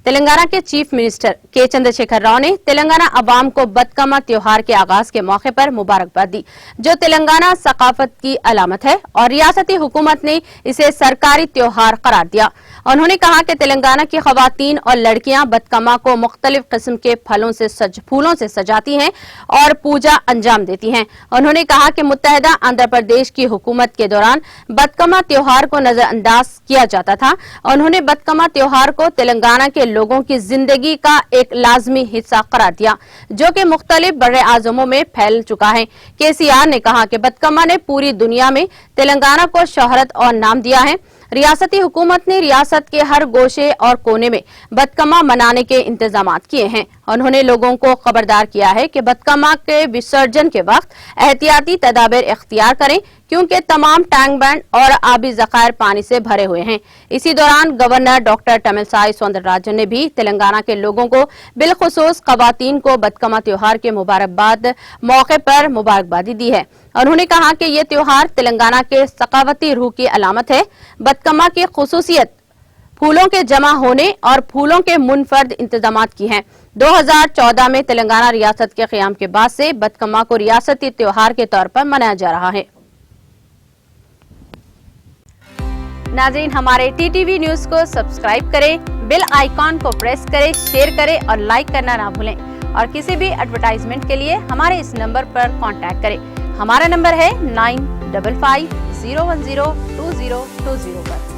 तेलंगाना के chief minister के चंद्रशेखर राव ने तेलंगाना अवाम को बतकमा त्योहार के आगाज के मौके पर मुबारकबाद दी, जो तेलंगाना सकाफत की अलामत है और रियासती हुकूमत ने इसे सरकारी त्योहार करार दिया। उन्होंने कहा कि तेलंगाना की खवातीन और लड़कियां बतकमा को मुख्तलिफ किस्म के फूलों से सजाती हैं और पूजा अंजाम देती हैं। उन्होंने कहा कि मुत्तहिदा आंध्र प्रदेश की हुकूमत के दौरान बतकमा त्योहार को नजरअंदाज किया जाता था। उन्होंने बतकमा त्योहार को तेलंगाना के लोगों की जिंदगी का एक लाजमी हिस्सा करार दिया, जो कि मुख्तलिफ बड़े आजमों में फैल चुका है। केसीआर ने कहा कि बतकमा ने पूरी दुनिया में तेलंगाना को शोहरत और नाम दिया है। रियासती हुकूमत ने रियासत के हर गोशे और कोने में बतकमा मनाने के इंतजाम किए हैं। उन्होंने लोगों को खबरदार किया है कि बतकमा के विसर्जन के वक्त एहतियाती तदाबीर इख्तियार करें, क्योंकि तमाम टैंक बैंड और आबी जखायर पानी से भरे हुए हैं। इसी दौरान गवर्नर डॉक्टर तमिलसाई सौंदरराजन ने भी तेलंगाना के लोगों को बिलखुसूस खवातीन को बतकमा त्योहार के मुबारकबाद मौके पर मुबारकबादी दी है। उन्होंने कहा कि ये त्योहार तेलंगाना के सकावती रूह की अलामत है। बतकमा की खुसूसियत फूलों के जमा होने और फूलों के मुनफरद इंतजामात की हैं। 2014 में तेलंगाना रियासत के क़याम के बाद से बतकमा को रियासती त्योहार के तौर पर मनाया जा रहा है। नाज़रीन, हमारे टीटीवी न्यूज को सब्सक्राइब करें, बेल आइकॉन को प्रेस करें, शेयर करें और लाइक करना ना भूलें। और किसी भी एडवर्टाइजमेंट के लिए हमारे इस नंबर पर कांटेक्ट करें। हमारा नंबर है 9550102020 पर।